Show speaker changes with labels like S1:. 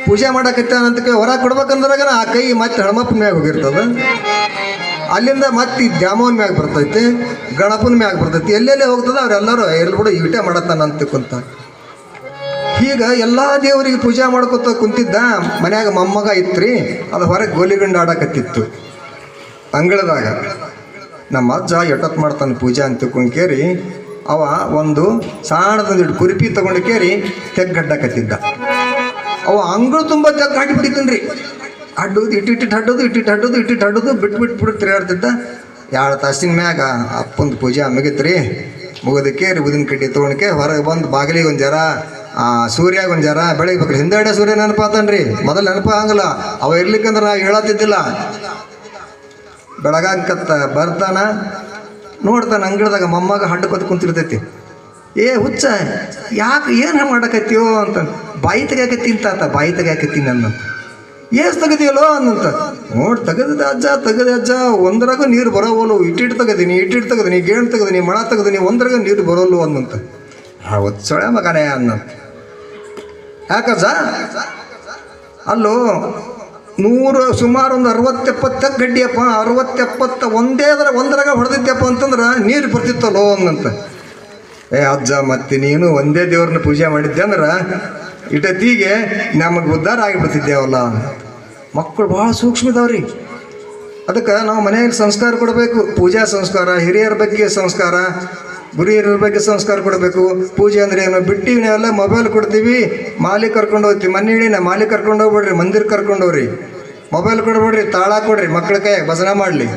S1: ಪೂಜೆ ಮಾಡಕತ್ತಾನಂತ ಹೊರಗೆ ಕೊಡ್ಬೇಕಂದ್ರಾಗ ಆ ಕೈ ಮತ್ತೆ ಹನುಮಪ್ಪನ ಮ್ಯಾಗ ಹೋಗಿರ್ತದ. ಅಲ್ಲಿಂದ ಮತ್ತೆ ದ್ಯಾಮೋನ್ ಮ್ಯಾಗ ಬರ್ತೈತಿ, ಗಣಪನ ಮ್ಯಾಗ ಬರ್ತೈತಿ, ಎಲ್ಲೆಲ್ಲೇ ಹೋಗ್ತದ ಅವರೆಲ್ಲರೂ ಎಲ್ಲಿ ಕೂಡ ಈಟೆ ಮಾಡತ್ತಾನಂತ ಕುಂತ. ಈಗ ಎಲ್ಲ ದೇವರಿಗೆ ಪೂಜೆ ಮಾಡ್ಕೊತ ಕುಂತಿದ್ದ. ಮನ್ಯಾಗ ಮೊಮ್ಮಗ ಇತ್ರಿ, ಅದು ಹೊರಗೆ ಗೋಲಿಗಂಡು ಆಡಕತ್ತಿತ್ತು ಅಂಗಳದಾಗ. ನಮ್ಮ ಅಜ್ಜ ಎಟ್ಟತ್ ಮಾಡ್ತಾನೆ ಪೂಜೆ ಅಂತ ತಿಳ್ಕೊಂಡ್ಕೇರಿ ಅವ ಒಂದು ಸಣ್ಣದೊಂದು ಕುರಿಪಿ ತೊಗೊಂಡು ಕೇರಿ ತೆಗ್ಗಡ್ಡಕತ್ತಿದ್ದ. ಅವ ಅಂಗಳು ತುಂಬ ತೆಗ್ಗು ಹಾಕಿಬಿಟ್ಟಿದ್ದನ್ ರೀ. ಅಡ್ಡೋದು ಇಟ್ಟಿಟ್ಟು ಹಡ್ಡೋದು ಬಿಟ್ಟು ತಿರುಗಾಡ್ತಿದ್ದ. 2 ತಾಸಿನ ಮ್ಯಾಗ ಅಪ್ಪಂದು ಪೂಜೆ ಮುಗಿತ್ರಿ. ಮುಗೋದಕ್ಕೇರಿ ಉದಿನ ಕಡ್ಡಿ ತೊಗೊಂಡ್ಕೆ ಹೊರಗೆ ಬಂದು ಬಾಗಿಲಿಗೆ ಒಂದು ಜರ ಸೂರ್ಯಾಗ ಒಂದು ಜರ ಬೆಳಿಗ್ಬೇಕ್ರಿ. ಹಿಂದೆಡೆ ಸೂರ್ಯ ನೆನಪಾತನ್ರಿ, ಮೊದಲು ನೆನಪ ಆಗಲ್ಲ. ಅವ ಇರ್ಲಿಕ್ಕಂದ್ರೆ ನಾ ಹೇಳತ್ತಿದ್ದಿಲ್ಲ. ಬೆಳಗಾಕತ್ತ ಬರ್ತಾನ, ನೋಡ್ತಾನೆ ಅಂಗಳದಾಗ ಮೊಮ್ಮಗ ಹಡ್ಕೊತ ಕುಂತಿರ್ತೈತಿ. ಏ ಹುಚ್ಚ, ಯಾಕೆ ಏನು ಮಾಡಕತ್ತೀವೋ ಅಂತ. ಬಾಯಿ ತೆಗ್ಯಾಕತ್ತೀನಿ ತಾತ, ಬಾಯಿ ತೆಗ್ಯಾಕತ್ತೀನಿ ಅನ್ನಂತ. ಏಸ್ ತೆಗದಿಯಲ್ಲೋ ಅನ್ನಂತ. ತೆಗದ ಅಜ್ಜ ಒಂದ್ರಾಗ ನೀರು ಬರೋವಲ್ಲು. ಇಟ್ಟಿಟ್ಟು ತೆಗದೀನಿ ಗೇಣು ತೆಗದೀನಿ ಮಣ ತೆಗದೀನಿ, ಒಂದ್ರಾಗ ನೀರು ಬರೋಲ್ಲು ಅನ್ನಂತ. ಹೊಚ್ಚೊಳೆ ಮಗನೇ ಅನ್ನಂತ. ಯಾಕಜ್ಜ? ಅಲ್ಲೋ ಸುಮಾರು ಒಂದು 60-70 ಗಡ್ಡಿಯಪ್ಪ, 60-70 ಒಂದ್ರಾಗ ಹೊಡೆದಿದ್ದೆಪ್ಪ ಅಂತಂದ್ರೆ ನೀರು ಬರ್ತಿತ್ತಲ್ಲೋ ಅನ್ನಂತ. ಏ ಅಜ್ಜ, ಮತ್ತೆ ನೀನು ಒಂದೇ ದೇವ್ರನ್ನ ಪೂಜೆ ಮಾಡಿದ್ದೆ ಅಂದ್ರೆ ಇಟತಿಗೆ ನಮಗೆ ಉದ್ಧಾರ ಆಗಿಬಿಡ್ತಿದ್ದೇವಲ್ಲ. ಮಕ್ಕಳು ಭಾಳ ಸೂಕ್ಷ್ಮ ಇದಾವ್ರಿ. ಅದಕ್ಕೆ ನಾವು ಮನೆಯಲ್ಲಿ ಸಂಸ್ಕಾರ ಕೊಡಬೇಕು. ಪೂಜಾ ಸಂಸ್ಕಾರ, ಹಿರಿಯರ ಬಗ್ಗೆ ಸಂಸ್ಕಾರ, ಗುರಿಯರ ಬಗ್ಗೆ ಸಂಸ್ಕಾರ ಕೊಡಬೇಕು. ಪೂಜೆ ಅಂದರೆ ಏನು ಬಿಟ್ಟಿವಿ ನಾವೆಲ್ಲ ಮೊಬೈಲ್ ಕೊಡ್ತೀವಿ, ಮಾಲಿ ಕರ್ಕೊಂಡು ಹೋಗ್ತೀವಿ. ಮನೆ ಮಾಲಿ ಕರ್ಕೊಂಡು ಹೋಗ್ಬೇಡ್ರಿ, ಮಂದಿರ ಕರ್ಕೊಂಡು ಹೋಗ್ರಿ. ಮೊಬೈಲ್ ಕೊಡ್ಬೇಡ್ರಿ, ತಾಳ ಕೊಡ್ರಿ, ಮಕ್ಕಳ ಕೈಯಾಗ ಭಜನೆ ಮಾಡಲಿ.